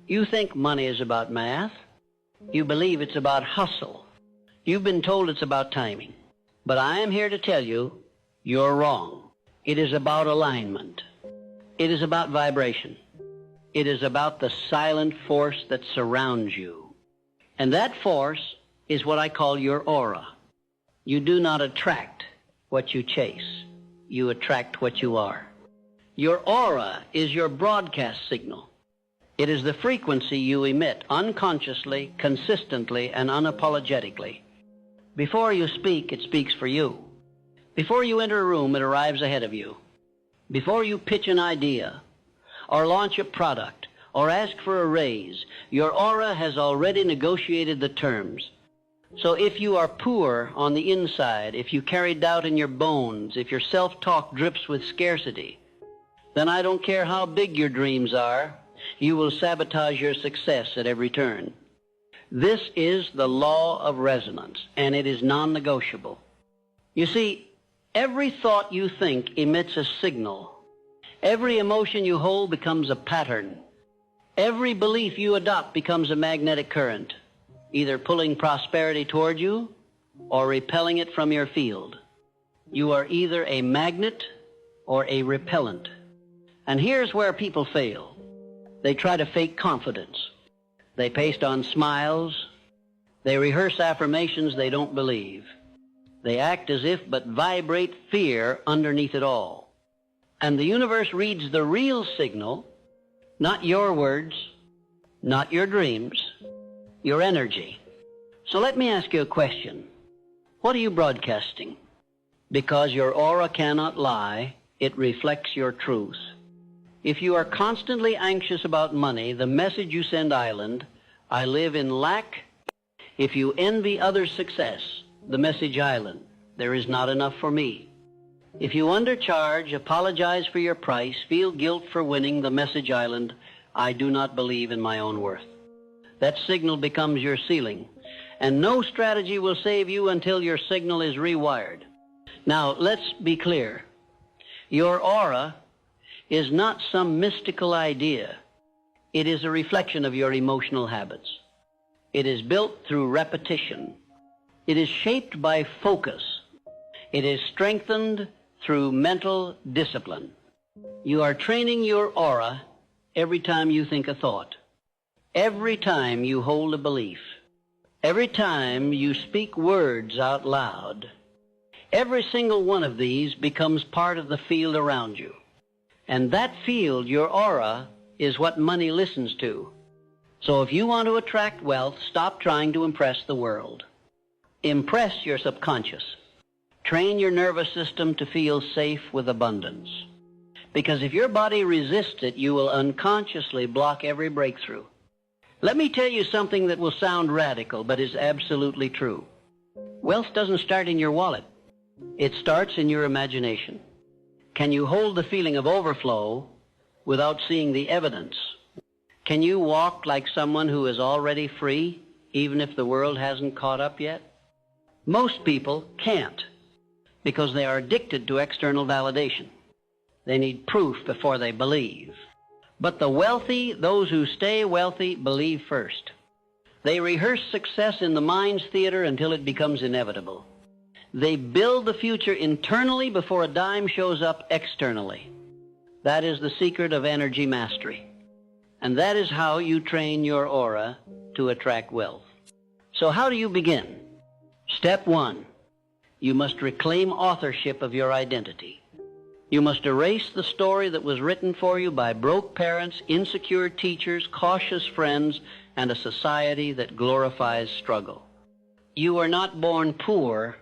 You think money is about math. You believe it's about hustle. You've been told it's about timing. But I am here to tell you, you're wrong. It is about alignment. It is about vibration. It is about the silent force that surrounds you. And that force is what I call your aura. You do not attract what you chase. You attract what you are. Your aura is your broadcast signal. It is the frequency you emit unconsciously, consistently, and unapologetically. Before you speak, it speaks for you. Before you enter a room, it arrives ahead of you. Before you pitch an idea, or launch a product, or ask for a raise, your aura has already negotiated the terms. So if you are poor on the inside, if you carry doubt in your bones, if your self-talk drips with scarcity, then I don't care how big your dreams are, you will sabotage your success at every turn. This is the law of resonance, and it is non-negotiable. You see, every thought you think emits a signal. Every emotion you hold becomes a pattern. Every belief you adopt becomes a magnetic current, either pulling prosperity toward you or repelling it from your field. You are either a magnet or a repellent. And here's where people fail. They try to fake confidence. They paste on smiles. They rehearse affirmations they don't believe. They act as if but vibrate fear underneath it all. And the universe reads the real signal, not your words, not your dreams, your energy. So let me ask you a question. What are you broadcasting? Because your aura cannot lie, it reflects your truth. If you are constantly anxious about money, the message you send island, I live in lack. If you envy others' success, the message island, there is not enough for me. If you undercharge, apologize for your price, feel guilt for winning, the message island, I do not believe in my own worth. That signal becomes your ceiling, and no strategy will save you until your signal is rewired. Now, let's be clear. Your aura is not some mystical idea. It is a reflection of your emotional habits. It is built through repetition. It is shaped by focus. It is strengthened through mental discipline. You are training your aura every time you think a thought, every time you hold a belief, every time you speak words out loud. Every single one of these becomes part of the field around you. And that field, your aura, is what money listens to. So if you want to attract wealth, stop trying to impress the world. Impress your subconscious. Train your nervous system to feel safe with abundance. Because if your body resists it, you will unconsciously block every breakthrough. Let me tell you something that will sound radical, but is absolutely true. Wealth doesn't start in your wallet. It starts in your imagination. Can you hold the feeling of overflow without seeing the evidence? Can you walk like someone who is already free, even if the world hasn't caught up yet? Most people can't, because they are addicted to external validation. They need proof before they believe. But the wealthy, those who stay wealthy, believe first. They rehearse success in the mind's theater until it becomes inevitable. They build the future internally before a dime shows up externally. That is the secret of energy mastery. And that is how you train your aura to attract wealth. So how do you begin? Step 1, you must reclaim authorship of your identity. You must erase the story that was written for you by broke parents, insecure teachers, cautious friends, and a society that glorifies struggle. You were not born poor.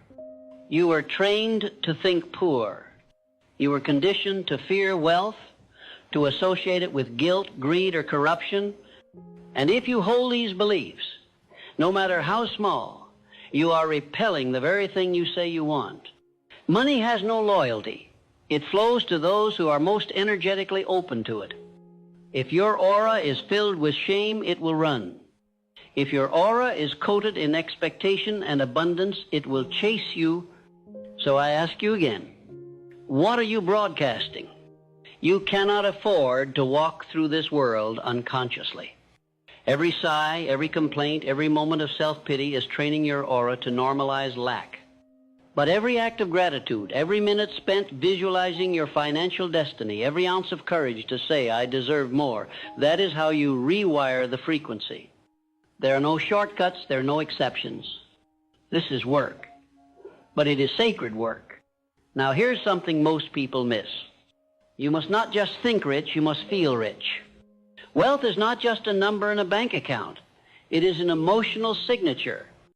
You were trained to think poor. You were conditioned to fear wealth, to associate it with guilt, greed, or corruption. And if you hold these beliefs, no matter how small, you are repelling the very thing you say you want. Money has no loyalty. It flows to those who are most energetically open to it. If your aura is filled with shame, it will run. If your aura is coated in expectation and abundance, it will chase you. So I ask you again, what are you broadcasting? You cannot afford to walk through this world unconsciously. Every sigh, every complaint, every moment of self-pity is training your aura to normalize lack. But every act of gratitude, every minute spent visualizing your financial destiny, every ounce of courage to say, I deserve more, that is how you rewire the frequency. There are no shortcuts, there are no exceptions. This is work, but it is sacred work. Now here's something most people miss. You must not just think rich, you must feel rich. Wealth is not just a number in a bank account. It is an emotional signature.